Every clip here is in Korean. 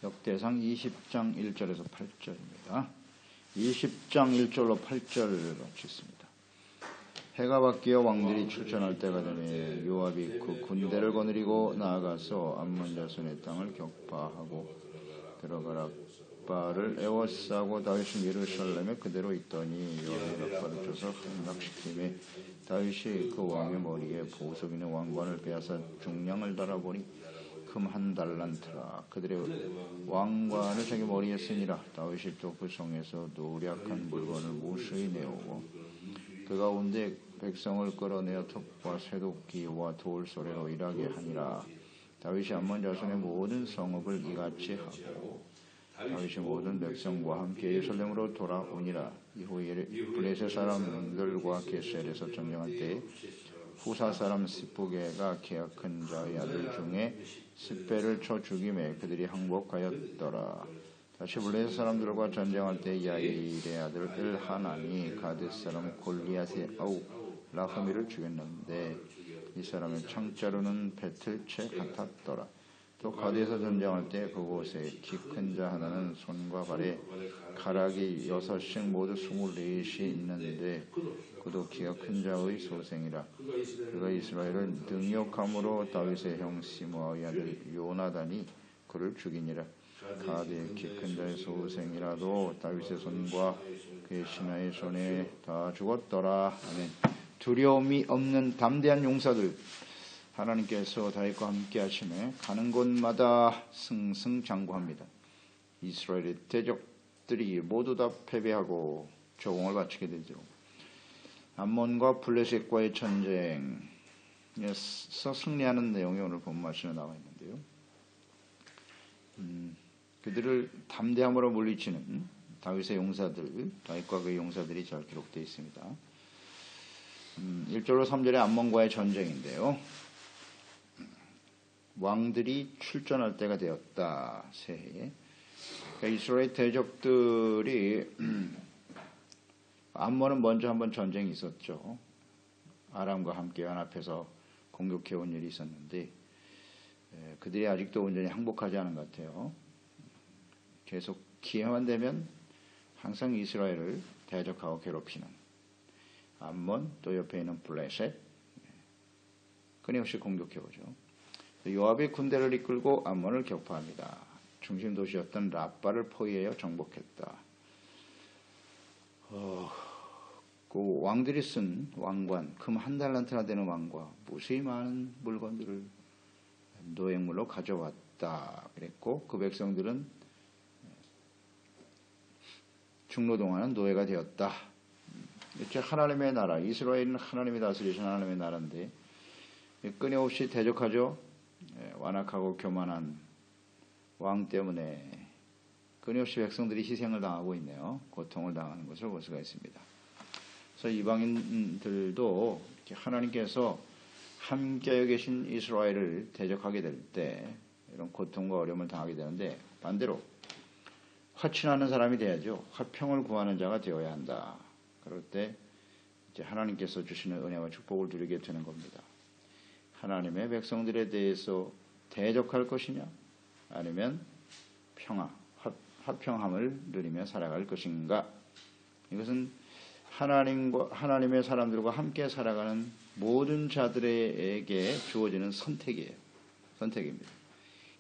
역대상 20장 1절에서 8절입니다. 20장 1절로 8절을 읽겠습니다. 해가 바뀌어 왕들이 출전할 때가 되니 요압이 그 군대를 거느리고 나아가서 암몬 자손의 땅을 격파하고 들어가 랍바를 에워싸고 다윗은 예루살렘에 그대로 있더니 요압이 랍바를 쳐서 함락시키매 다윗이 그 왕의 머리에 보석 있는 왕관을 빼앗아 중량을 달아보니 금 1달란트라. 그들의 왕관을 자기 머리에 쓰니라. 다윗이 또 그 성에서 노략한 물건을 무수히 내오고 그 가운데 백성을 끌어내어 톱과 쇠도끼와 돌소리로 일하게 하니라. 다윗이 암몬 자손의 모든 성읍을 이같이 하고 다윗이 모든 백성과 함께 예루살렘으로 돌아오니라. 이후에 블레셋 사람들과 게셀에서 전쟁할 때 후사 사람 스부게가 계약한 자의 아들 중에 스베를 쳐 죽임에 그들이 항복하였더라. 다시 블레셋 사람들과 전쟁할 때 야일의 아들 엘하난이 가데스 사람 골리앗의 아우 라흐미를 죽였는데 이 사람의 창자루는 배틀채 같았더라. 또 가데에서 전쟁할 때 그곳에 키 큰 자 하나는 손과 발에 가락이 6씩 모두 24이 있는데 그도 키가 큰 자의 소생이라. 그가 이스라엘을 능욕함으로 다윗의 형 시므아의 아들 요나단이 그를 죽이니라. 가데의 키 큰 자의 소생이라도 다윗의 손과 그의 신하의 손에 다 죽었더라. 아멘. 두려움이 없는 담대한 용사들, 하나님께서 다윗과 함께 하심에 가는 곳마다 승승장구합니다. 이스라엘의 대적들이 모두 다 패배하고 조공을 바치게 되죠. 암몬과 블레셋과의 전쟁에서 승리하는 내용이 오늘 본 말씀에 나와 있는데요. 그들을 담대함으로 물리치는 다윗의 용사들, 다윗과 그의 용사들이 잘 기록되어 있습니다. 1절로 3절의 암몬과의 전쟁인데요. 왕들이 출전할 때가 되었다. 새해에. 그러니까 이스라엘 대적들이 암몬은 먼저 한번 전쟁이 있었죠. 아람과 함께 연합해서 공격해온 일이 있었는데 그들이 아직도 온전히 항복하지 않은 것 같아요. 계속 기회만 되면 항상 이스라엘을 대적하고 괴롭히는 암몬, 또 옆에 있는 블레셋 끊임없이 공격해오죠. 요압이 군대를 이끌고 암몬을 격파합니다. 중심 도시였던 랍바를 포위하여 정복했다. 그 왕들이 쓴 왕관, 금 1달란트나 되는 왕관, 무수히 많은 물건들을 노획물로 가져왔다. 그랬고 그 백성들은 중노동하는 노예가 되었다. 이제 하나님의 나라, 이스라엘은 하나님이 다스리신 하나님의 나라인데 끊임없이 대적하죠. 완악하고 교만한 왕 때문에 끊임없이 백성들이 희생을 당하고 있네요. 고통을 당하는 것을 볼 수가 있습니다. 그래서 이방인들도 하나님께서 함께 계신 이스라엘을 대적하게 될 때 이런 고통과 어려움을 당하게 되는데 반대로 화친하는 사람이 돼야죠. 화평을 구하는 자가 되어야 한다. 그럴 때 이제 하나님께서 주시는 은혜와 축복을 누리게 되는 겁니다. 하나님의 백성들에 대해서 대적할 것이냐 아니면 평화, 화평함을 누리며 살아갈 것인가. 이것은 하나님의 사람들과 함께 살아가는 모든 자들에게 주어지는 선택이에요. 선택입니다.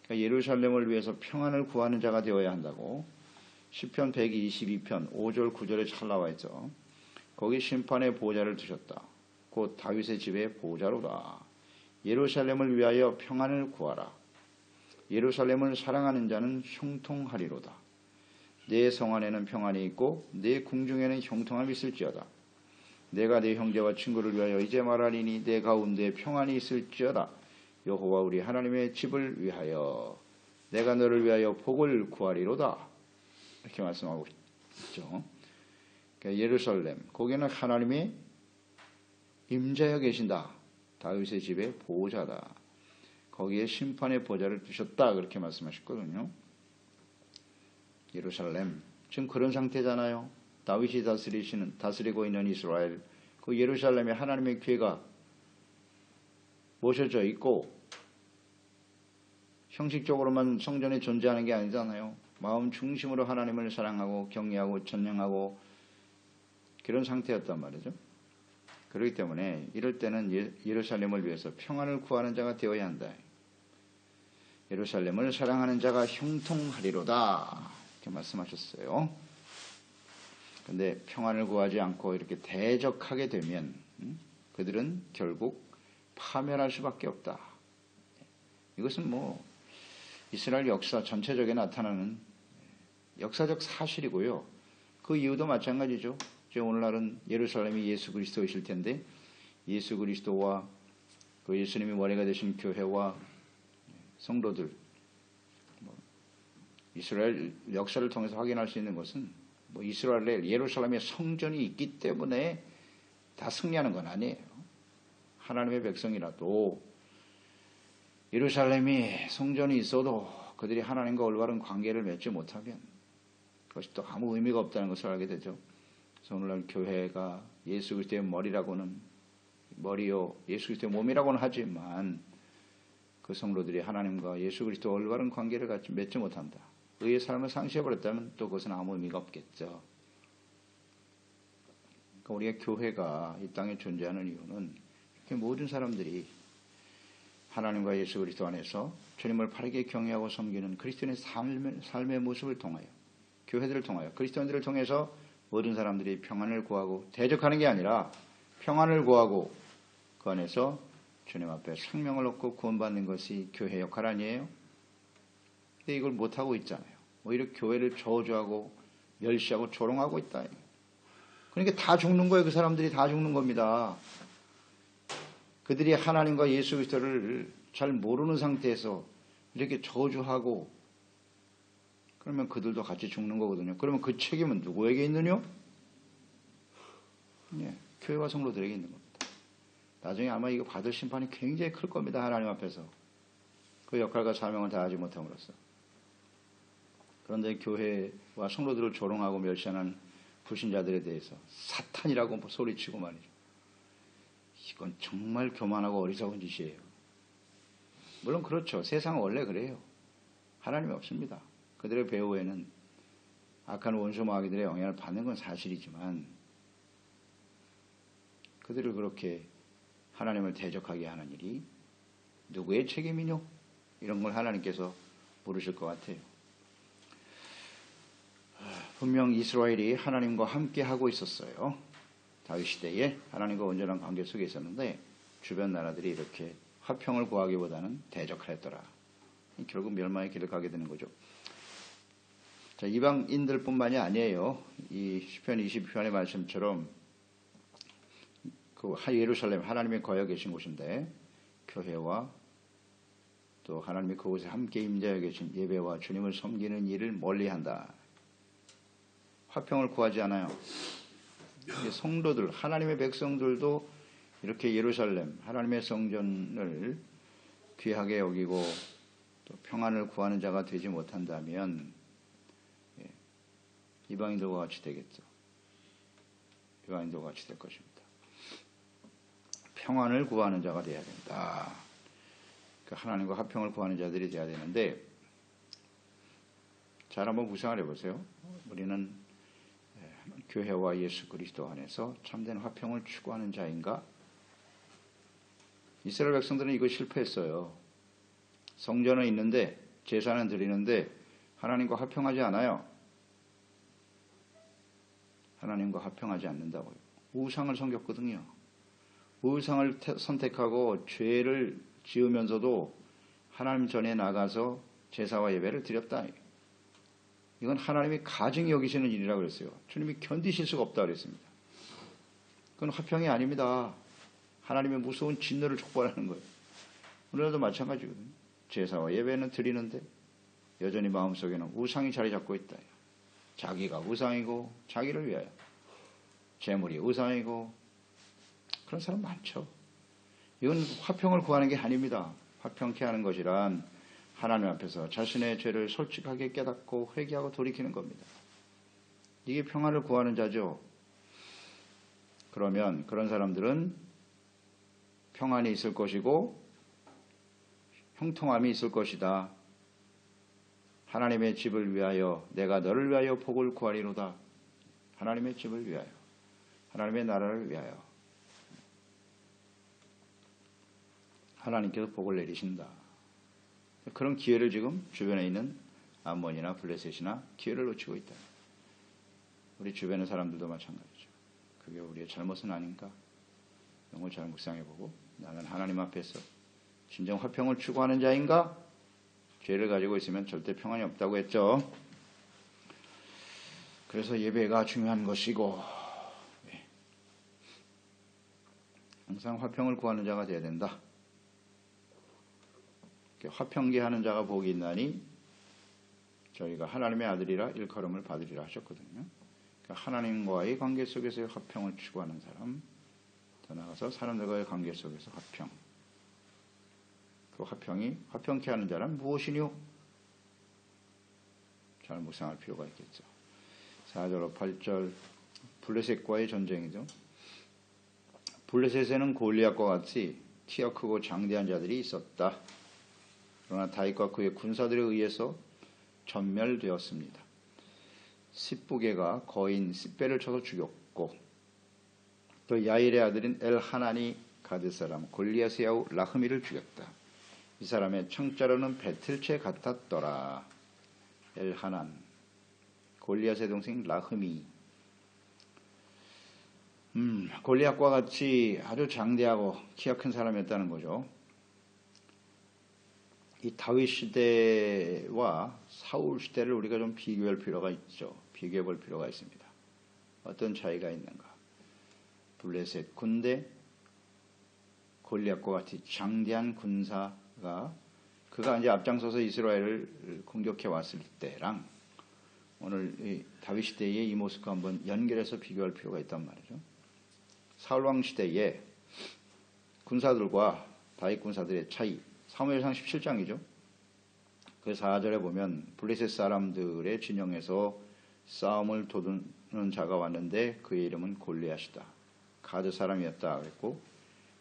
그러니까 예루살렘을 위해서 평안을 구하는 자가 되어야 한다고 시편 122편 5절 9절에 잘 나와 있죠. 거기 심판의 보좌를 두셨다. 곧 다윗의 집의 보좌로다. 예루살렘을 위하여 평안을 구하라. 예루살렘을 사랑하는 자는 형통하리로다. 내 성 안에는 평안이 있고 내 궁중에는 형통함이 있을지어다. 내가 내 형제와 친구를 위하여 이제 말하리니 내 가운데 평안이 있을지어다. 여호와 우리 하나님의 집을 위하여 내가 너를 위하여 복을 구하리로다. 이렇게 말씀하고 있죠. 그러니까 예루살렘, 거기는 하나님이 임재하여 계신다. 다윗의 집의 보호자다. 거기에 심판의 보좌를 두셨다. 그렇게 말씀하셨거든요. 예루살렘, 지금 그런 상태잖아요. 다윗이 다스리고 있는 이스라엘, 그 예루살렘에 하나님의 괴가 모셔져 있고 형식적으로만 성전이 존재하는 게 아니잖아요. 마음 중심으로 하나님을 사랑하고 경외하고 전념하고 그런 상태였단 말이죠. 그렇기 때문에 이럴 때는 예루살렘을 위해서 평안을 구하는 자가 되어야 한다. 예루살렘을 사랑하는 자가 형통하리로다 이렇게 말씀하셨어요. 근데 평안을 구하지 않고 이렇게 대적하게 되면 그들은 결국 파멸할 수밖에 없다. 이것은 뭐 이스라엘 역사 전체적에 나타나는 역사적 사실이고요. 그 이유도 마찬가지죠. 오늘날은 예루살렘이 예수 그리스도이실 텐데 예수 그리스도와 그 예수님이 머리가 되신 교회와 성도들 이스라엘 역사를 통해서 확인할 수 있는 것은 뭐 이스라엘에 예루살렘에 성전이 있기 때문에 다 승리하는 건 아니에요. 하나님의 백성이라도 예루살렘이 성전이 있어도 그들이 하나님과 올바른 관계를 맺지 못하면 그것이 또 아무 의미가 없다는 것을 알게 되죠. 그래서 오늘날 교회가 예수 그리스도의 머리요 예수 그리스도의 몸이라고는 하지만 그 성도들이 하나님과 예수 그리스도와 올바른 관계를 맺지 못한다. 의의 삶을 상실해버렸다면 또 그것은 아무 의미가 없겠죠. 그러니까 우리가 교회가 이 땅에 존재하는 이유는 이렇게 모든 사람들이 하나님과 예수 그리스도 안에서 주님을 바르게 경외하고 섬기는 그리스도인의 삶의 모습을 통하여 교회들을 통하여 그리스도인들을 통해서 모든 사람들이 평안을 구하고 대적하는 게 아니라 평안을 구하고 그 안에서 주님 앞에 생명을 얻고 구원받는 것이 교회 역할 아니에요? 근데 이걸 못하고 있잖아요. 오히려 교회를 저주하고 멸시하고 조롱하고 있다. 그러니까 다 죽는 거예요. 그 사람들이 다 죽는 겁니다. 그들이 하나님과 예수 그리스도를 잘 모르는 상태에서 이렇게 저주하고 그러면 그들도 같이 죽는 거거든요. 그러면 그 책임은 누구에게 있느냐? 네, 교회와 성도들에게 있는 겁니다. 나중에 아마 이거 받을 심판이 굉장히 클 겁니다. 하나님 앞에서. 그 역할과 사명을 다하지 못함으로써. 그런데 교회와 성도들을 조롱하고 멸시하는 불신자들에 대해서 사탄이라고 소리치고 말이죠. 이건 정말 교만하고 어리석은 짓이에요. 물론 그렇죠. 세상은 원래 그래요. 하나님이 없습니다. 그들의 배후에는 악한 원수 마귀들의 영향을 받는 건 사실이지만 그들을 그렇게 하나님을 대적하게 하는 일이 누구의 책임이뇨? 이런 걸 하나님께서 물으실 것 같아요. 분명 이스라엘이 하나님과 함께 하고 있었어요. 다윗 시대에 하나님과 온전한 관계 속에 있었는데 주변 나라들이 이렇게 화평을 구하기보다는 대적을 했더라. 결국 멸망의 길을 가게 되는 거죠. 자, 이방인들뿐만이 아니에요. 이 시편 22편의 말씀처럼 그 예루살렘 하나님이 거여 계신 곳인데 교회와 또 하나님이 그곳에 함께 임재하여 계신 예배와 주님을 섬기는 일을 멀리한다. 화평을 구하지 않아요. 성도들, 하나님의 백성들도 이렇게 예루살렘, 하나님의 성전을 귀하게 여기고 또 평안을 구하는 자가 되지 못한다면 이방인들과 같이 되겠죠. 이방인들과 같이 될 것입니다. 평안을 구하는 자가 되어야 된다. 하나님과 화평을 구하는 자들이 되어야 되는데 잘 한번 구상을 해보세요. 우리는 교회와 예수 그리스도 안에서 참된 화평을 추구하는 자인가? 이스라엘 백성들은 이거 실패했어요. 성전은 있는데 제사는 드리는데 하나님과 화평하지 않아요. 하나님과 화평하지 않는다고요. 우상을 섬겼거든요. 우상을 선택하고 죄를 지으면서도 하나님 전에 나가서 제사와 예배를 드렸다. 이건 하나님이 가증히 여기시는 일이라고 그랬어요. 주님이 견디실 수가 없다 그랬습니다. 그건 화평이 아닙니다. 하나님의 무서운 진노를 촉발하는 거예요. 오늘도 마찬가지거든요. 제사와 예배는 드리는데 여전히 마음속에는 우상이 자리 잡고 있다. 자기가 우상이고 자기를 위하여 재물이 우상이고 그런 사람 많죠. 이건 화평을 구하는 게 아닙니다. 화평케 하는 것이란 하나님 앞에서 자신의 죄를 솔직하게 깨닫고 회개하고 돌이키는 겁니다. 이게 평안을 구하는 자죠. 그러면 그런 사람들은 평안이 있을 것이고 형통함이 있을 것이다. 하나님의 집을 위하여 내가 너를 위하여 복을 구하리로다. 하나님의 집을 위하여, 하나님의 나라를 위하여 하나님께서 복을 내리신다. 그런 기회를 지금 주변에 있는 암몬이나 블레셋이나 기회를 놓치고 있다. 우리 주변의 사람들도 마찬가지죠. 그게 우리의 잘못은 아닌가? 이런 걸 잘 묵상해보고, 나는 하나님 앞에서 진정 화평을 추구하는 자인가? 죄를 가지고 있으면 절대 평안이 없다고 했죠. 그래서 예배가 중요한 것이고, 항상 화평을 구하는 자가 되어야 된다. 화평케 하는 자가 복이 있나니 저희가 하나님의 아들이라 일컬음을 받으리라 하셨거든요. 그러니까 하나님과의 관계 속에서의 화평을 추구하는 사람, 더 나아가서 사람들과의 관계 속에서 화평. 그 화평이 화평케 하는 자란 무엇이뇨? 잘 묵상할 필요가 있겠죠. 4절로 8절 블레셋과의 전쟁이죠. 블레셋에는 골리앗과 같이 키가 크고 장대한 자들이 있었다. 그러나 다윗과 그의 군사들에 의해서 전멸되었습니다. 십부개가 거인 십배를 쳐서 죽였고, 또 야일의 아들인 엘하난이 가드 사람 골리앗의 아우 라흐미를 죽였다. 이 사람의 청자로는 배틀채 같았더라. 엘하난, 골리앗의 동생 라흐미. 골리앗과 같이 아주 장대하고 키가 큰 사람이었다는 거죠. 이 다윗 시대와 사울 시대를 우리가 좀 비교할 필요가 있죠. 비교해 볼 필요가 있습니다. 어떤 차이가 있는가? 블레셋 군대, 골리앗과 같이 장대한 군사가 그가 이제 앞장서서 이스라엘을 공격해 왔을 때랑 오늘 이 다윗 시대의 이 모습과 한번 연결해서 비교할 필요가 있단 말이죠. 사울왕 시대의 군사들과 다윗 군사들의 차이, 사무엘상 17장이죠. 그 4절에 보면 블레셋 사람들의 진영에서 싸움을 도두는 자가 왔는데 그의 이름은 골리앗이다. 가드 사람이었다 그랬고,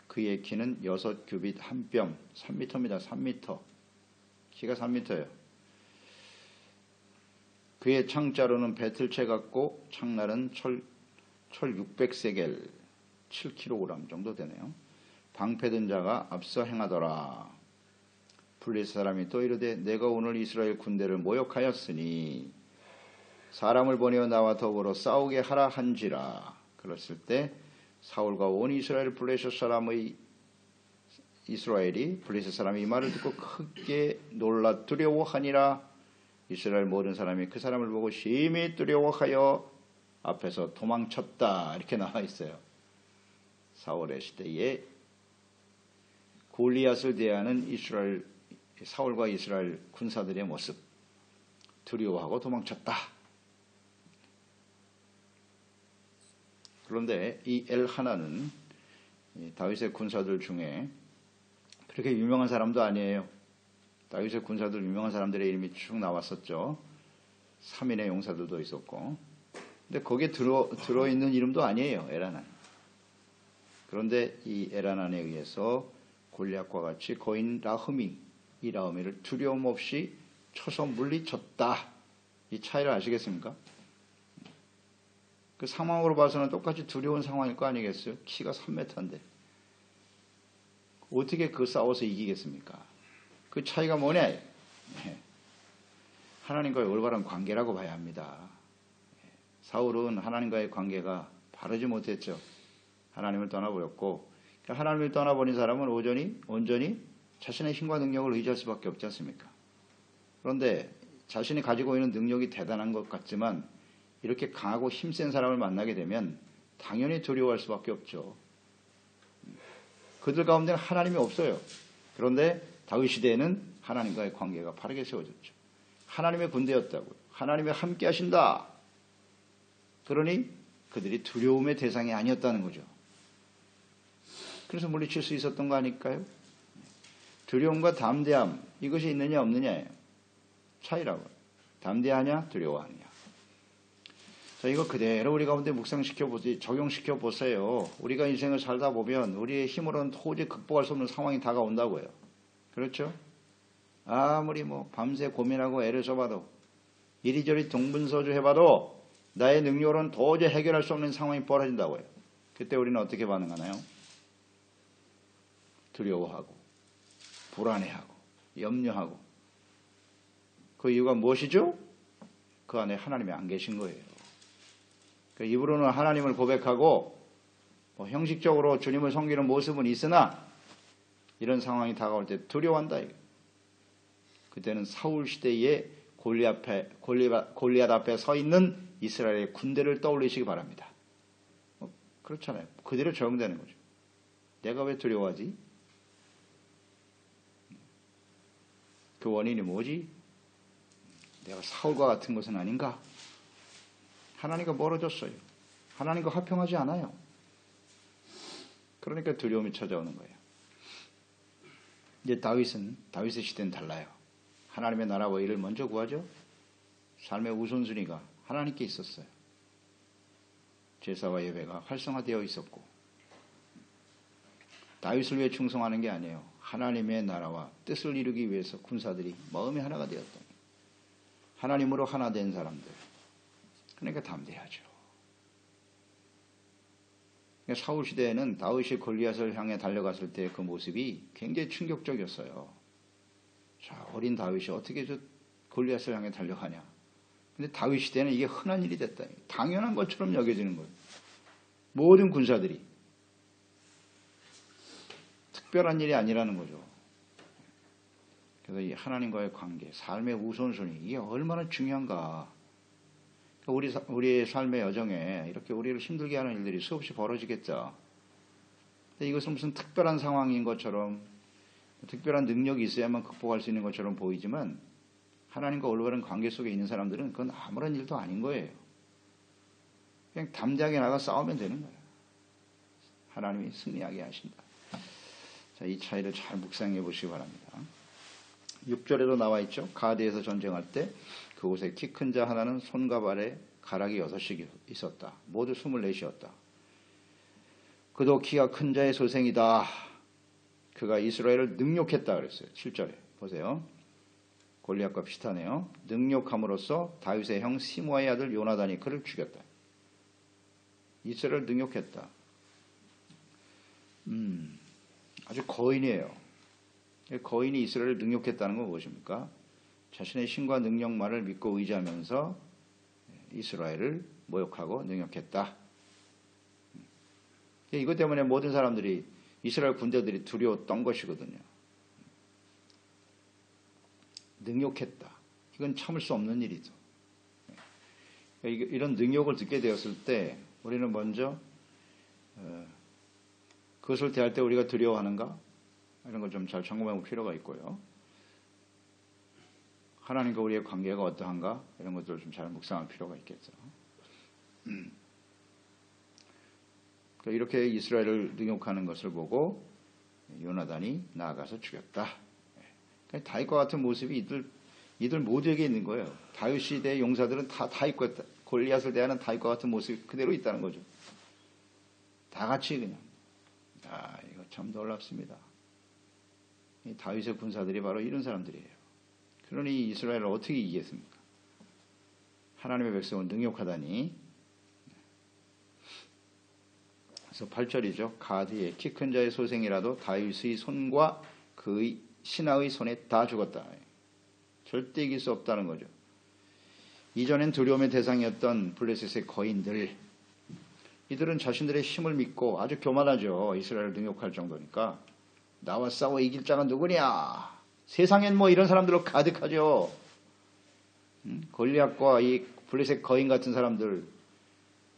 그의 키는 6규빗 한 뼘, 3m입니다. 3m. 키가 3m예요. 그의 창자로는 배틀채 같고 창날은 철 600세겔, 7kg 정도 되네요. 방패든 자가 앞서 행하더라. 블레셋 사람이 또 이르되 내가 오늘 이스라엘 군대를 모욕하였으니 사람을 보내어 나와 더불어 싸우게 하라 한지라. 그랬을 때 사울과 온 이스라엘 블레셋 사람의 이스라엘이 블레셋 사람이 이 말을 듣고 크게 놀라 두려워하니라. 이스라엘 모든 사람이 그 사람을 보고 심히 두려워하여 앞에서 도망쳤다. 이렇게 나와 있어요. 사울의 시대에 골리앗을 대하는 사울과 이스라엘 군사들의 모습, 두려워하고 도망쳤다. 그런데 이 엘하나는 다윗의 군사들 중에 그렇게 유명한 사람도 아니에요. 다윗의 군사들 유명한 사람들의 이름이 쭉 나왔었죠. 3인의 용사들도 있었고, 근데 거기에 들어있는 이름도 아니에요. 엘하난. 그런데 이 엘하난에 의해서 골리앗과 같이 거인 라흐미, 이 라흐미를 두려움 없이 쳐서 물리쳤다. 이 차이를 아시겠습니까? 그 상황으로 봐서는 똑같이 두려운 상황일 거 아니겠어요? 키가 3m인데 어떻게 그 싸워서 이기겠습니까? 그 차이가 뭐냐? 하나님과의 올바른 관계라고 봐야 합니다. 사울은 하나님과의 관계가 바르지 못했죠. 하나님을 떠나버렸고, 하나님을 떠나버린 사람은 온전히 자신의 힘과 능력을 의지할 수밖에 없지 않습니까? 그런데 자신이 가지고 있는 능력이 대단한 것 같지만 이렇게 강하고 힘센 사람을 만나게 되면 당연히 두려워할 수밖에 없죠. 그들 가운데는 하나님이 없어요. 그런데 다윗 시대에는 하나님과의 관계가 바르게 세워졌죠. 하나님의 군대였다고요. 하나님이 함께 하신다. 그러니 그들이 두려움의 대상이 아니었다는 거죠. 그래서 물리칠 수 있었던 거 아닐까요? 두려움과 담대함, 이것이 있느냐 없느냐예요. 차이라고. 담대하냐 두려워하느냐. 자, 이거 그대로 우리 가운데 적용시켜 보세요. 우리가 인생을 살다 보면 우리의 힘으로는 도저히 극복할 수 없는 상황이 다가온다고요. 그렇죠? 아무리 뭐 밤새 고민하고 애를 써봐도 이리저리 동분서주 해봐도 나의 능력으로는 도저히 해결할 수 없는 상황이 벌어진다고요. 그때 우리는 어떻게 반응하나요? 두려워하고 불안해하고 염려하고. 그 이유가 무엇이죠? 그 안에 하나님이 안 계신 거예요. 그 입으로는 하나님을 고백하고 뭐 형식적으로 주님을 섬기는 모습은 있으나 이런 상황이 다가올 때 두려워한다. 그때는 사울 시대에 골리앗 앞에 서 있는 이스라엘의 군대를 떠올리시기 바랍니다. 그렇잖아요. 그대로 적용되는 거죠. 내가 왜 두려워하지? 그 원인이 뭐지? 내가 사울과 같은 것은 아닌가? 하나님과 멀어졌어요. 하나님과 화평하지 않아요. 그러니까 두려움이 찾아오는 거예요. 이제 다윗의 시대는 달라요. 하나님의 나라와 일을 먼저 구하죠. 삶의 우선순위가 하나님께 있었어요. 제사와 예배가 활성화되어 있었고, 다윗을 위해 충성하는 게 아니에요. 하나님의 나라와 뜻을 이루기 위해서 군사들이 마음이 하나가 되었다. 하나님으로 하나 된 사람들. 그러니까 담대하죠. 사울 시대에는 다윗이 골리앗을 향해 달려갔을 때 그 모습이 굉장히 충격적이었어요. 자, 어린 다윗이 어떻게 저 골리앗을 향해 달려가냐. 근데 다윗 시대는 이게 흔한 일이 됐다. 당연한 것처럼 여겨지는 거예요. 모든 군사들이. 특별한 일이 아니라는 거죠. 그래서 이 하나님과의 관계, 삶의 우선순위, 이게 얼마나 중요한가. 우리의 삶의 여정에 이렇게 우리를 힘들게 하는 일들이 수없이 벌어지겠죠. 근데 이것은 무슨 특별한 상황인 것처럼, 특별한 능력이 있어야만 극복할 수 있는 것처럼 보이지만, 하나님과 올바른 관계 속에 있는 사람들은 그건 아무런 일도 아닌 거예요. 그냥 담대하게 나가 싸우면 되는 거예요. 하나님이 승리하게 하신다. 자, 이 차이를 잘 묵상해 보시기 바랍니다. 6절에도 나와 있죠. 가드에서 전쟁할 때 그곳에 키 큰 자 하나는 손과 발에 가락이 6씩 있었다. 모두 24이었다. 그도 키가 큰 자의 소생이다. 그가 이스라엘을 능욕했다 그랬어요. 7절에 보세요. 골리앗과 비슷하네요. 능욕함으로써 다윗의 형 시므아의 아들 요나단이 그를 죽였다. 이스라엘을 능욕했다. 아주 거인이에요. 거인이 이스라엘을 능욕했다는 건 무엇입니까? 자신의 신과 능력만을 믿고 의지하면서 이스라엘을 모욕하고 능욕했다. 이것 때문에 모든 사람들이, 이스라엘 군대들이 두려웠던 것이거든요. 능욕했다. 이건 참을 수 없는 일이죠. 이런 능욕을 듣게 되었을 때 우리는 먼저 그것을 대할 때 우리가 두려워하는가? 이런 걸 좀 잘 점검해 볼 필요가 있고요. 하나님과 우리의 관계가 어떠한가? 이런 것들을 좀 잘 묵상할 필요가 있겠죠. 이렇게 이스라엘을 능욕하는 것을 보고 요나단이 나아가서 죽였다. 다윗과 같은 모습이 이들 모두에게 있는 거예요. 다윗 시대의 용사들은 다 다윗과, 골리앗을 대하는 다윗과 같은 모습이 그대로 있다는 거죠. 다 같이 그냥. 이거 참 놀랍습니다. 이 다윗의 군사들이 바로 이런 사람들이에요. 그러니 이스라엘을 어떻게 이기겠습니까? 하나님의 백성을 능욕하다니. 그래서 8절이죠. 가드의 키 큰 자의 소생이라도 다윗의 손과 그의 신하의 손에 다 죽었다. 절대 이길 수 없다는 거죠. 이전엔 두려움의 대상이었던 블레셋의 거인들, 이들은 자신들의 힘을 믿고 아주 교만하죠. 이스라엘을 능욕할 정도니까. 나와 싸워 이길 자가 누구냐? 세상엔 뭐 이런 사람들로 가득하죠. 골리앗과 이 블레셋 거인 같은 사람들,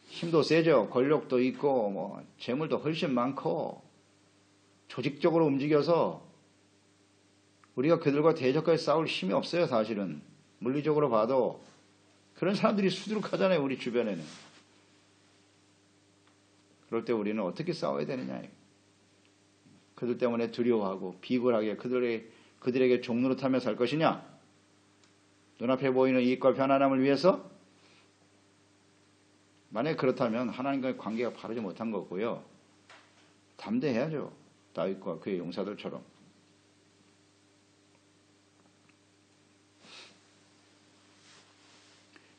힘도 세죠. 권력도 있고 뭐 재물도 훨씬 많고 조직적으로 움직여서 우리가 그들과 대적하게 싸울 힘이 없어요. 사실은 물리적으로 봐도 그런 사람들이 수두룩하잖아요. 우리 주변에는. 그럴 때 우리는 어떻게 싸워야 되느냐. 그들 때문에 두려워하고 비굴하게 그들에게 종노릇하며 살 것이냐? 눈앞에 보이는 이익과 편안함을 위해서? 만약 그렇다면 하나님과의 관계가 바르지 못한 거고요. 담대해야죠. 다윗과 그의 용사들처럼.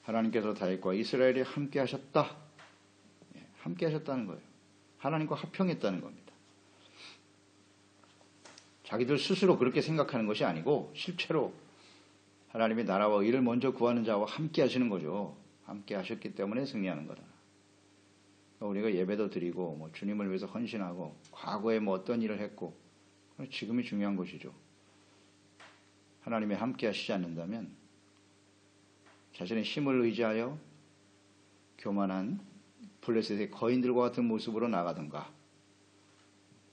하나님께서 다윗과 이스라엘이 함께 하셨다. 함께 하셨다는 거예요. 하나님과 합평했다는 겁니다. 자기들 스스로 그렇게 생각하는 것이 아니고 실제로 하나님의 나라와 의를 먼저 구하는 자와 함께 하시는 거죠. 함께 하셨기 때문에 승리하는 거다. 우리가 예배도 드리고 뭐 주님을 위해서 헌신하고 과거에 뭐 어떤 일을 했고 지금이 중요한 것이죠. 하나님이 함께 하시지 않는다면 자신의 힘을 의지하여 교만한 블레셋의 거인들과 같은 모습으로 나가든가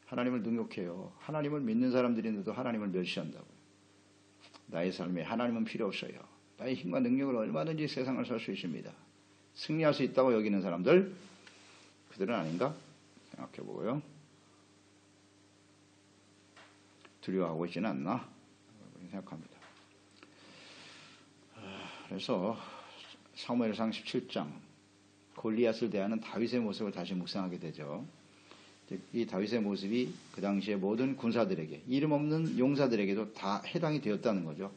하나님을 능욕해요. 하나님을 믿는 사람들인데도 하나님을 멸시한다고요. 나의 삶에 하나님은 필요 없어요. 나의 힘과 능력으로 얼마든지 세상을 살 수 있습니다. 승리할 수 있다고 여기는 사람들, 그들은 아닌가 생각해 보고요. 두려워하고 있지는 않나 생각합니다. 그래서 사무엘상 17장 골리앗을 대하는 다윗의 모습을 다시 묵상하게 되죠. 이 다윗의 모습이 그 당시에 모든 군사들에게, 이름 없는 용사들에게도 다 해당이 되었다는 거죠.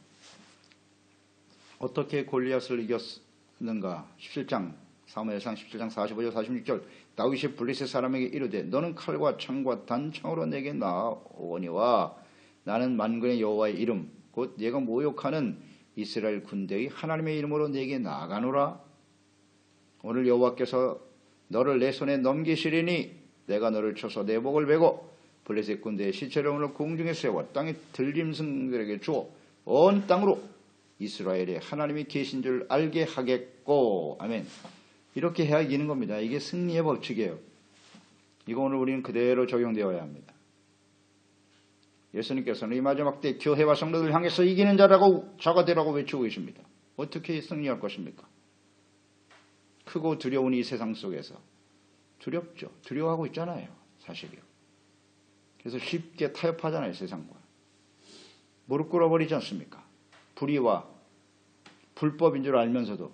어떻게 골리앗을 이겼는가? 17장 사무엘상 17장 45절 46절 다윗이 블레셋 사람에게 이르되 너는 칼과 창과 단창으로 내게 나오거니와 나는 만군의 여호와의 이름 곧 네가 모욕하는 이스라엘 군대의 하나님의 이름으로 내게 나아가노라. 오늘 여호와께서 너를 내 손에 넘기시리니 내가 너를 쳐서 내 목을 베고 블레셋 군대의 시체를 오늘 공중에 세워 땅의 들짐승들에게 주어 온 땅으로 이스라엘에 하나님이 계신 줄 알게 하겠고. 아멘. 이렇게 해야 이기는 겁니다. 이게 승리의 법칙이에요. 이거 오늘 우리는 그대로 적용되어야 합니다. 예수님께서는 이 마지막 때 교회와 성도들 향해서 이기는 자가 되라고 외치고 계십니다. 어떻게 승리할 것입니까? 크고 두려운 이 세상 속에서 두렵죠. 두려워하고 있잖아요. 사실이요. 그래서 쉽게 타협하잖아요. 세상과. 무릎 꿇어버리지 않습니까? 불의와 불법인 줄 알면서도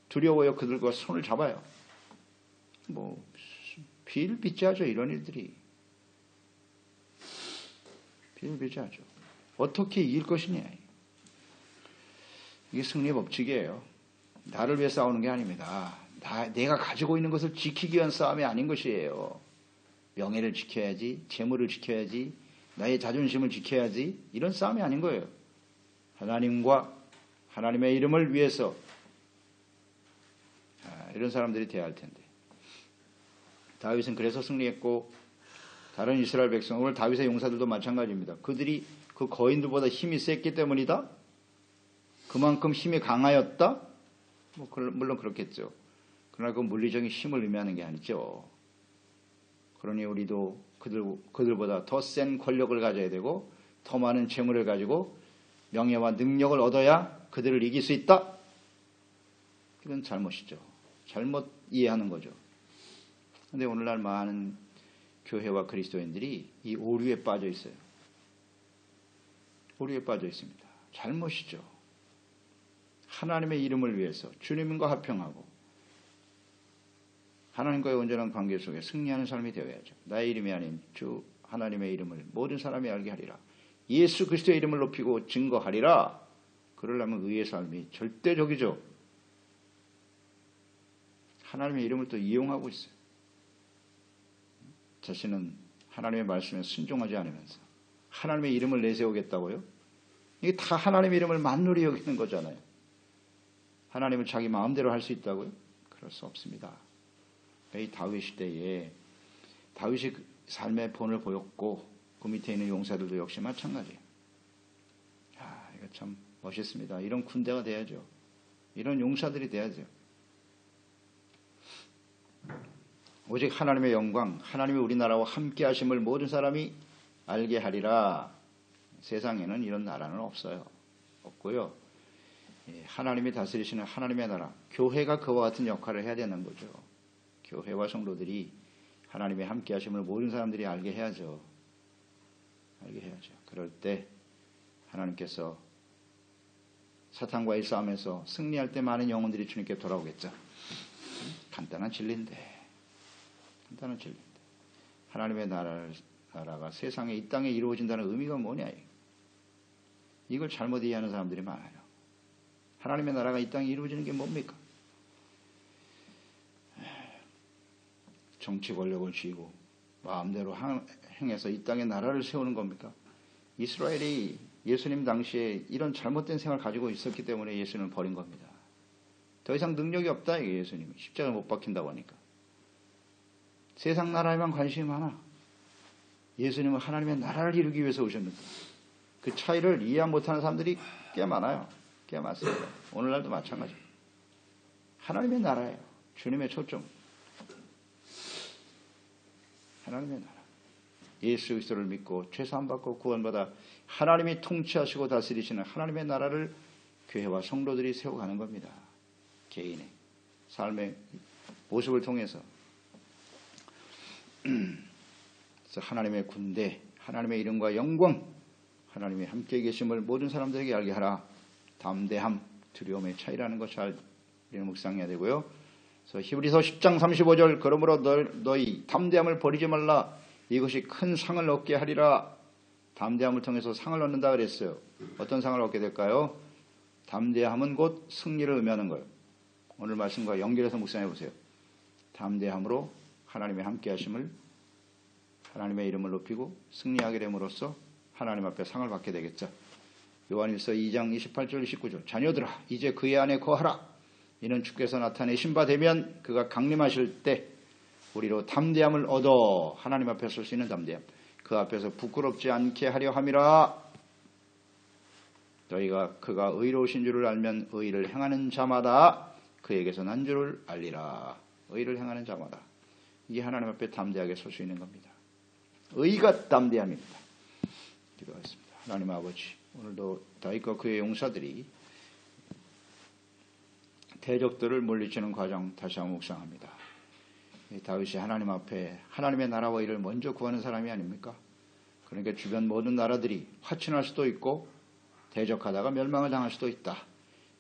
두려워요. 그들과 손을 잡아요. 뭐 비일비재하죠. 이런 일들이. 비일비재하죠. 어떻게 이길 것이냐. 이게 승리의 법칙이에요. 나를 위해 싸우는 게 아닙니다. 내가 가지고 있는 것을 지키기 위한 싸움이 아닌 것이에요. 명예를 지켜야지, 재물을 지켜야지, 나의 자존심을 지켜야지, 이런 싸움이 아닌 거예요. 하나님과 하나님의 이름을 위해서 이런 사람들이 돼야 할 텐데. 다윗은 그래서 승리했고 다른 이스라엘 백성, 오늘 다윗의 용사들도 마찬가지입니다. 그들이 그 거인들보다 힘이 셌기 때문이다? 그만큼 힘이 강하였다? 물론 그렇겠죠. 그러나 그 물리적인 힘을 의미하는 게 아니죠. 그러니 우리도 그들보다 더 센 권력을 가져야 되고 더 많은 재물을 가지고 명예와 능력을 얻어야 그들을 이길 수 있다? 이건 잘못이죠. 잘못 이해하는 거죠. 그런데 오늘날 많은 교회와 그리스도인들이 이 오류에 빠져 있어요. 오류에 빠져 있습니다. 잘못이죠. 하나님의 이름을 위해서 주님과 합평하고 하나님과의 온전한 관계 속에 승리하는 삶이 되어야죠. 나의 이름이 아닌 주 하나님의 이름을 모든 사람이 알게 하리라. 예수 그리스도의 이름을 높이고 증거하리라. 그러려면 의의 삶이 절대적이죠. 하나님의 이름을 또 이용하고 있어요. 자신은 하나님의 말씀에 순종하지 않으면서 하나님의 이름을 내세우겠다고요? 이게 다 하나님의 이름을 만물이 여기는 거잖아요. 하나님을 자기 마음대로 할 수 있다고요? 그럴 수 없습니다. 이 다윗 시대에 다윗이 삶의 본을 보였고 그 밑에 있는 용사들도 역시 마찬가지예요. 이거 참 멋있습니다. 이런 군대가 돼야죠. 이런 용사들이 돼야죠. 오직 하나님의 영광, 하나님이 우리나라와 함께 하심을 모든 사람이 알게 하리라. 세상에는 이런 나라는 없어요. 없고요. 하나님이 다스리시는 하나님의 나라, 교회가 그와 같은 역할을 해야 되는 거죠. 교회와 성도들이 하나님의 함께 하심을 모든 사람들이 알게 해야죠. 알게 해야죠. 그럴 때 하나님께서 사탄과의 싸움에서 승리할 때 많은 영혼들이 주님께 돌아오겠죠. 간단한 진리인데. 하나님의 나라가 세상에 이 땅에 이루어진다는 의미가 뭐냐. 이걸 잘못 이해하는 사람들이 많아요. 하나님의 나라가 이 땅에 이루어지는 게 뭡니까? 정치 권력을 쥐고 마음대로 행해서 이 땅에 나라를 세우는 겁니까? 이스라엘이 예수님 당시에 이런 잘못된 생각을 가지고 있었기 때문에 예수님을 버린 겁니다. 더 이상 능력이 없다, 이게 예수님이. 십자가를 못 박힌다고 하니까. 세상 나라에만 관심이 많아. 예수님은 하나님의 나라를 이루기 위해서 오셨는데 그 차이를 이해 못하는 사람들이 꽤 많아요. 꽤 많습니다. 오늘날도 마찬가지입니다. 하나님의 나라예요. 주님의 초점. 하나님의 나라. 예수 그리스도를 믿고 죄사함 받고 구원받아 하나님이 통치하시고 다스리시는 하나님의 나라를 교회와 성도들이 세워가는 겁니다. 개인의 삶의 모습을 통해서. 그래서 하나님의 군대, 하나님의 이름과 영광, 하나님이 함께 계심을 모든 사람들에게 알게 하라. 담대함, 두려움의 차이라는 것 잘 묵상해야 되고요. 그래서 히브리서 10장 35절 그러므로 너희 담대함을 버리지 말라. 이것이 큰 상을 얻게 하리라. 담대함을 통해서 상을 얻는다 그랬어요. 어떤 상을 얻게 될까요? 담대함은 곧 승리를 의미하는 거예요. 오늘 말씀과 연결해서 묵상해 보세요. 담대함으로 하나님의 함께 하심을, 하나님의 이름을 높이고 승리하게 됨으로써 하나님 앞에 상을 받게 되겠죠. 요한일서 2장 28절 29절 자녀들아 이제 그의 안에 거하라. 이는 주께서 나타내신 바 되면 그가 강림하실 때 우리로 담대함을 얻어 하나님 앞에 설 수 있는 담대함, 그 앞에서 부끄럽지 않게 하려 함이라. 너희가 그가 의로우신 줄을 알면 의를 행하는 자마다 그에게서 난 줄을 알리라. 의를 행하는 자마다. 이게 하나님 앞에 담대하게 설 수 있는 겁니다. 의가 담대함입니다. 기도하겠습니다. 하나님 아버지, 오늘도 다윗과 그의 용사들이 대적들을 물리치는 과정 다시 한번 묵상합니다. 다윗이 하나님 앞에 하나님의 나라와 일을 먼저 구하는 사람이 아닙니까? 그러니까 주변 모든 나라들이 화친할 수도 있고 대적하다가 멸망을 당할 수도 있다.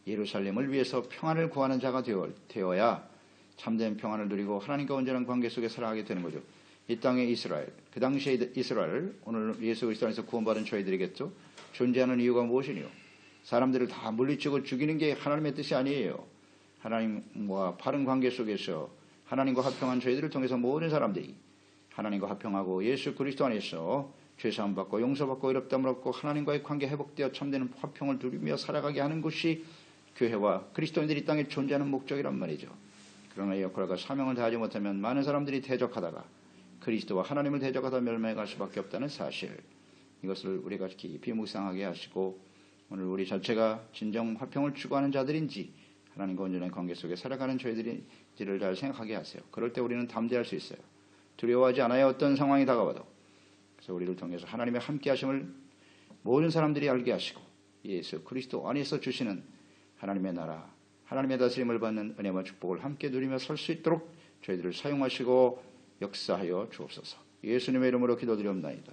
예루살렘을 위해서 평안을 구하는 자가 되어야 참된 평안을 누리고 하나님과 온전한 관계 속에 살아가게 되는 거죠. 이 땅의 이스라엘, 그 당시의 이스라엘, 오늘 예수 그리스도 안에서 구원받은 저희들이겠죠. 존재하는 이유가 무엇이니요? 사람들을 다 물리치고 죽이는 게 하나님의 뜻이 아니에요. 하나님과 바른 관계 속에서 하나님과 합평한 저희들을 통해서 모든 사람들이 하나님과 합평하고 예수 그리스도 안에서 죄사함 받고 용서받고 의롭다함을 얻고 하나님과의 관계 회복되어 참되는 화평을 누리며 살아가게 하는 것이 교회와 그리스도인들이 이 땅에 존재하는 목적이란 말이죠. 그러나 이 역할과 사명을 다하지 못하면 많은 사람들이 대적하다가 그리스도와 하나님을 대적하다 멸망해 갈 수밖에 없다는 사실, 이것을 우리가 깊이 묵상하게 하시고 오늘 우리 자체가 진정 화평을 추구하는 자들인지 하나님과 온전한 관계 속에 살아가는 저희들인지를 잘 생각하게 하세요. 그럴 때 우리는 담대할 수 있어요. 두려워하지 않아야 어떤 상황이 다가와도. 그래서 우리를 통해서 하나님의 함께 하심을 모든 사람들이 알게 하시고 예수 그리스도 안에서 주시는 하나님의 나라, 하나님의 다스림을 받는 은혜와 축복을 함께 누리며 설 수 있도록 저희들을 사용하시고 역사하여 주옵소서. 예수님의 이름으로 기도드리옵나이다.